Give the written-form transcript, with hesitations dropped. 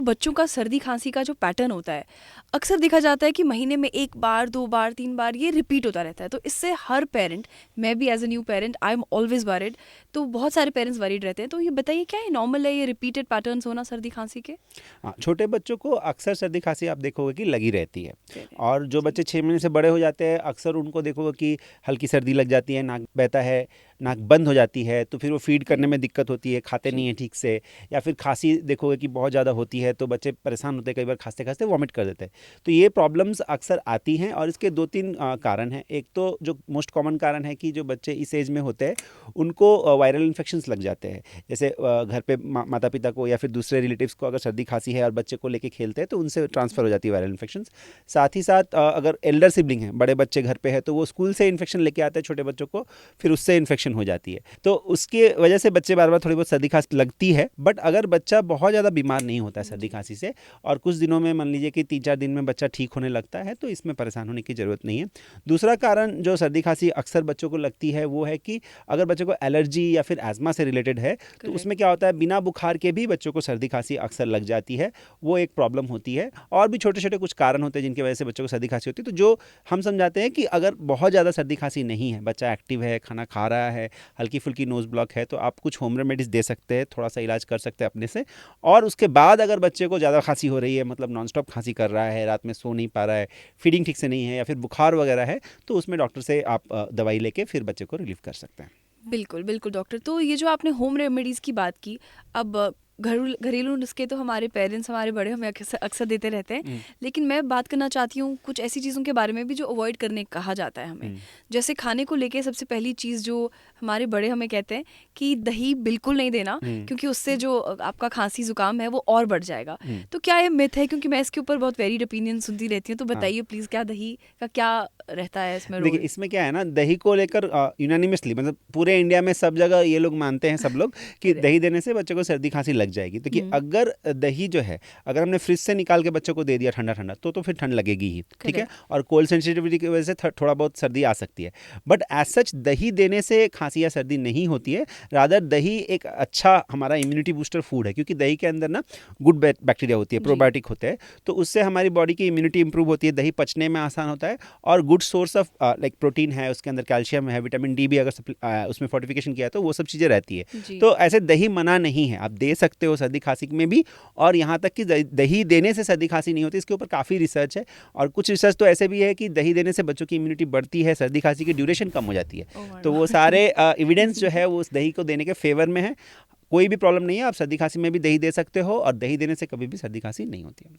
बच्चों का सर्दी खांसी का जो पैटर्न होता है, अक्सर देखा जाता है कि महीने में 1 बार 2 बार 3 बार ये रिपीट होता रहता है। तो इससे हर पेरेंट, मैं भी as a new parent I am always worried, तो बहुत सारे पेरेंट्स वरीड रहते हैं। तो ये बताइए, क्या ये नॉर्मल है, ये रिपीटेड पैटर्न्स होना सर्दी खांसी के? हाँ, छोटे बच्चों को अक्सर सर्दी खांसी आप देखोगे कि लगी रहती है। करेक्ट। और जो जी। बच्चे 6 महीने से बड़े हो जाते हैं अक्सर उनको देखोगे कि हल्की सर्दी लग जाती है, नाक बहता है, नाक बंद हो जाती है, तो फिर वो फीड करने में दिक्कत होती है, खाते नहीं जी। है ठीक से। या फिर खांसी देखोगे कि बहुत ज़्यादा होती है तो बच्चे परेशान होते हैं, कई बार खांसते खांसते वॉमिट कर देते हैं। तो ये प्रॉब्लम्स अक्सर आती हैं और इसके 2-3 कारण हैं। एक तो जो मोस्ट कॉमन कारण है कि जो बच्चे इस एज में होते हैं उनको वायरल इन्फेक्शंस लग जाते हैं। जैसे घर पे माता पिता को या फिर दूसरे रिलेटिव्स को अगर सर्दी खांसी है और बच्चे को लेके खेलते हैं तो उनसे ट्रांसफ़र हो जाती है वायरल इन्फेक्शंस। साथ ही साथ अगर एल्डर सिबलिंग है, बड़े बच्चे घर पे है, तो वो स्कूल से इन्फेक्शन लेके आते हैं छोटे बच्चों को, फिर उससे इन्फेक्शन हो जाती है। तो उसके वजह से बच्चे बार बार थोड़ी बहुत सर्दी खांसी लगती है। बट अगर बच्चा बहुत ज़्यादा बीमार नहीं होता है सर्दी जी। खांसी से और कुछ दिनों में मान लीजिए कि 3-4 दिन में बच्चा ठीक होने लगता है तो इसमें परेशान होने की ज़रूरत नहीं है। दूसरा कारण जो सर्दी खांसी अक्सर बच्चों को लगती है वो है कि अगर बच्चों को एलर्जी या फिर एजमा से रिलेटेड है तो करेक्ट। उसमें क्या होता है, बिना बुखार के भी बच्चों को सर्दी खांसी अक्सर लग जाती है। वो एक प्रॉब्लम होती है। और भी छोटे छोटे कुछ कारण होते हैं जिनकी वजह से बच्चों को सर्दी खांसी होती है। तो जो हम समझाते हैं कि अगर बहुत ज़्यादा सर्दी खांसी नहीं है, बच्चा एक्टिव है, खाना खा रहा है, हल्की फुल्की नोज ब्लॉक है, तो आप कुछ होम रेमेडीज दे सकते हैं, थोड़ा सा इलाज कर सकते हैं अपने से। और उसके बाद अगर बच्चे को ज़्यादा खांसी हो रही है, मतलब नॉन स्टॉप खांसी कर रहा है, रात में सो नहीं पा रहा है, फीडिंग ठीक से नहीं है या फिर बुखार वगैरह है, तो उसमें डॉक्टर से आप दवाई लेके फिर बच्चे को रिलीव कर सकते हैं। बिल्कुल, बिल्कुल डॉक्टर। तो ये जो आपने होम रेमेडीज़ की बात की, अब घरेलू नुस्खे तो हमारे पेरेंट्स, हमारे बड़े हमें अक्सर अक्सर देते रहते हैं। हम्म, लेकिन मैं बात करना चाहती हूँ कुछ ऐसी चीज़ों के बारे में भी जो अवॉइड करने कहा जाता है हमें। हम्म, जैसे खाने को लेके सबसे पहली चीज़ जो हमारे बड़े हमें कहते हैं कि दही बिल्कुल नहीं देना, हम्म, क्योंकि उससे जो आपका खाँसी ज़ुकाम है वो और बढ़ जाएगा। हम्म। तो क्या ये मिथ है? क्योंकि मैं इसके ऊपर बहुत वेरिड ओपिनियन सुनती रहती हूँ, तो हाँ, बताइए प्लीज़, क्या दही का क्या रहता है इसमें देखिए रोल? इसमें क्या है ना, दही को लेकर यूनानिमसली मतलब पूरे इंडिया में सब जगह ये लोग मानते हैं, सब लोग, कि करेक्ट। दही देने से बच्चे को सर्दी खांसी लग जाएगी। तो कि हुँ, अगर दही जो है, अगर हमने फ्रिज से निकाल के बच्चों को दे दिया ठंडा ठंडा तो फिर ठंड लगेगी ही, ठीक है। करेक्ट। और कोल्ड सेंसिटिविटी की वजह से थोड़ा बहुत सर्दी आ सकती है। बट एज सच दही देने से खांसी या सर्दी नहीं होती है। रादर दही एक अच्छा हमारा इम्यूनिटी बूस्टर फूड है, क्योंकि दही के अंदर ना गुड बैक्टीरिया होती है, जी। प्रोबायोटिक होते हैं। तो उससे हमारी बॉडी की इम्यूनिटी इंप्रूव होती है, दही पचने में आसान होता है। और good source of like protein है, उसके अंदर कैल्शियम है, विटामिन डी भी अगर उसमें फोर्टिफिकेशन किया है तो वो सब चीज़ें रहती है। जी। तो ऐसे दही मना नहीं है, आप दे सकते हो सर्दी खांसी में भी। और यहाँ तक कि दही देने से सर्दी खांसी नहीं होती, इसके ऊपर काफ़ी रिसर्च है। और कुछ रिसर्च तो ऐसे भी है कि दही देने से बच्चों की इम्यूनिटी बढ़ती है, सर्दी खांसी की ड्यूरेशन कम हो जाती है। ओह माय तो वो गॉड! सारे एविडेंस जो है वो उस दही को देने के फेवर में है। कोई भी प्रॉब्लम नहीं है, आप सर्दी खांसी में भी दही दे सकते हो और दही देने से कभी भी सर्दी खांसी नहीं होती है।